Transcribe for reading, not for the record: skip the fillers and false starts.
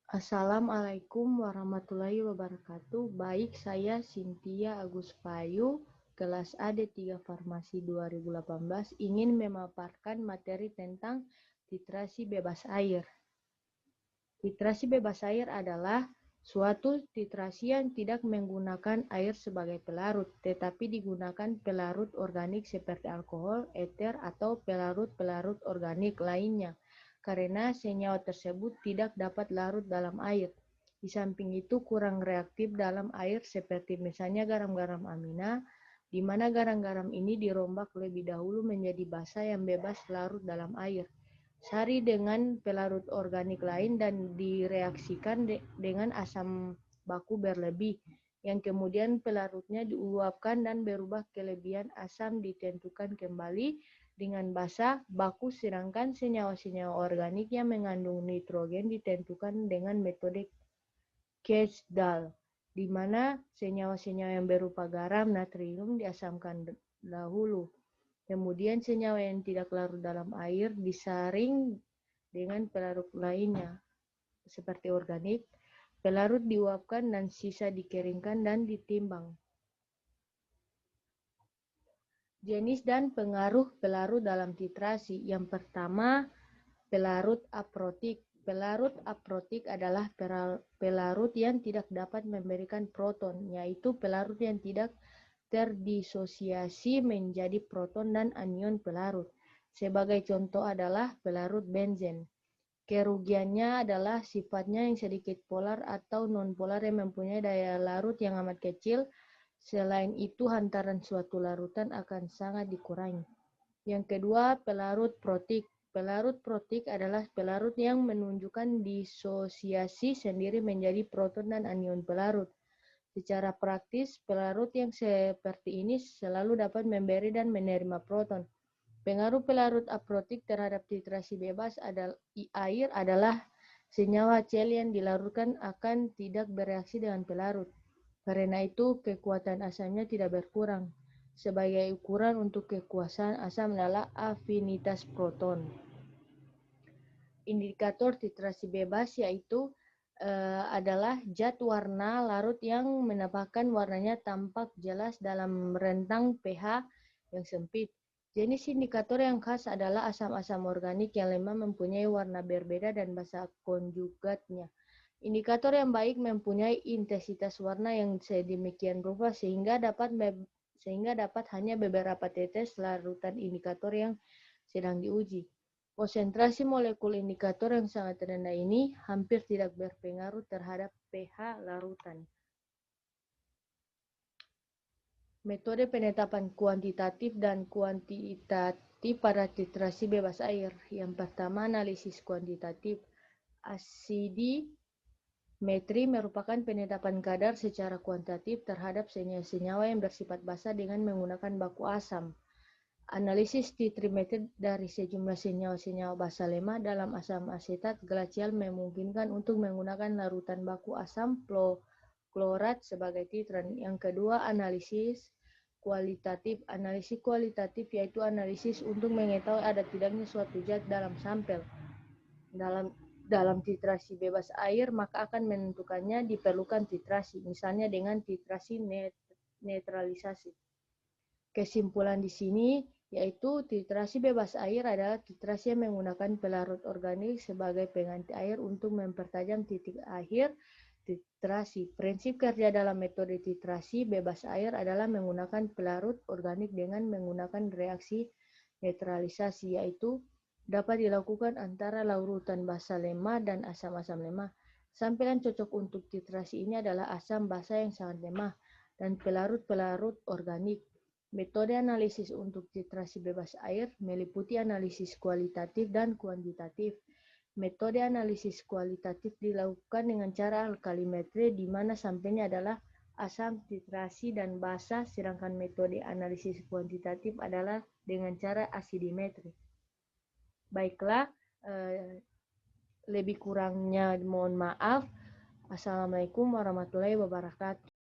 Assalamualaikum warahmatullahi wabarakatuh. Baik, saya Cynthia Agus Payu, kelas AD3 Farmasi 2018, ingin memaparkan materi tentang titrasi bebas air. Titrasi bebas air adalah suatu titrasi yang tidak menggunakan air sebagai pelarut, tetapi digunakan pelarut organik seperti alkohol, eter, atau pelarut-pelarut organik lainnya, karena senyawa tersebut tidak dapat larut dalam air. Di samping itu kurang reaktif dalam air seperti misalnya garam-garam amina, di mana garam-garam ini dirombak lebih dahulu menjadi basa yang bebas larut dalam air. Sari dengan pelarut organik lain dan direaksikan dengan asam baku berlebih, yang kemudian pelarutnya diuapkan dan berubah kelebihan asam ditentukan kembali dengan basa baku, sedangkan senyawa-senyawa organik yang mengandung nitrogen ditentukan dengan metode Catch-Dahl, di mana senyawa-senyawa yang berupa garam, natrium diasamkan dahulu. Kemudian senyawa yang tidak larut dalam air disaring dengan pelarut lainnya, seperti organik. Pelarut diuapkan dan sisa dikeringkan dan ditimbang. Jenis dan pengaruh pelarut dalam titrasi. Yang pertama, pelarut aprotik. Pelarut aprotik adalah pelarut yang tidak dapat memberikan proton, yaitu pelarut yang tidak terdisosiasi menjadi proton dan anion pelarut. Sebagai contoh adalah pelarut benzen. Kerugiannya adalah sifatnya yang sedikit polar atau non-polar yang mempunyai daya larut yang amat kecil. Selain itu, hantaran suatu larutan akan sangat dikurangi. Yang kedua, pelarut protik. Pelarut protik adalah pelarut yang menunjukkan disosiasi sendiri menjadi proton dan anion pelarut. Secara praktis, pelarut yang seperti ini selalu dapat memberi dan menerima proton. Pengaruh pelarut aprotik terhadap titrasi bebas air adalah senyawa Cl yang dilarutkan akan tidak bereaksi dengan pelarut. Karena itu, kekuatan asamnya tidak berkurang. Sebagai ukuran untuk kekuasaan asam adalah afinitas proton. Indikator titrasi bebas yaitu adalah zat warna larut yang menampakkan warnanya tampak jelas dalam rentang pH yang sempit. Jenis indikator yang khas adalah asam-asam organik yang lemah mempunyai warna berbeda dan basa konjugatnya. Indikator yang baik mempunyai intensitas warna yang sedemikian rupa sehingga dapat hanya beberapa tetes larutan indikator yang sedang diuji. Konsentrasi molekul indikator yang sangat rendah ini hampir tidak berpengaruh terhadap pH larutan. Metode penetapan kuantitatif dan kuantitatif pada titrasi bebas air. Yang pertama, analisis kuantitatif. Asidimetri merupakan penetapan kadar secara kuantitatif terhadap senyawa-senyawa yang bersifat basa dengan menggunakan baku asam. Analisis titrimetri dari sejumlah senyawa-senyawa basa lemah dalam asam asetat glasial memungkinkan untuk menggunakan larutan baku asam klorat sebagai titran. Yang kedua, analisis kualitatif. Analisis kualitatif yaitu analisis untuk mengetahui ada tidaknya suatu zat dalam sampel. Dalam titrasi bebas air, maka akan menentukannya diperlukan titrasi, misalnya dengan titrasi netralisasi. Kesimpulan di sini yaitu titrasi bebas air adalah titrasi yang menggunakan pelarut organik sebagai pengganti air untuk mempertajam titik akhir titrasi. Prinsip kerja dalam metode titrasi bebas air adalah menggunakan pelarut organik dengan menggunakan reaksi netralisasi, yaitu dapat dilakukan antara larutan basa lemah dan asam-asam lemah. Sampilan cocok untuk titrasi ini adalah asam basa yang sangat lemah dan pelarut-pelarut organik. Metode analisis untuk titrasi bebas air meliputi analisis kualitatif dan kuantitatif. Metode analisis kualitatif dilakukan dengan cara alkalimetri di mana sampelnya adalah asam titrasi dan basa, sedangkan metode analisis kuantitatif adalah dengan cara asidimetri. Baiklah, lebih kurangnya mohon maaf. Assalamualaikum warahmatullahi wabarakatuh.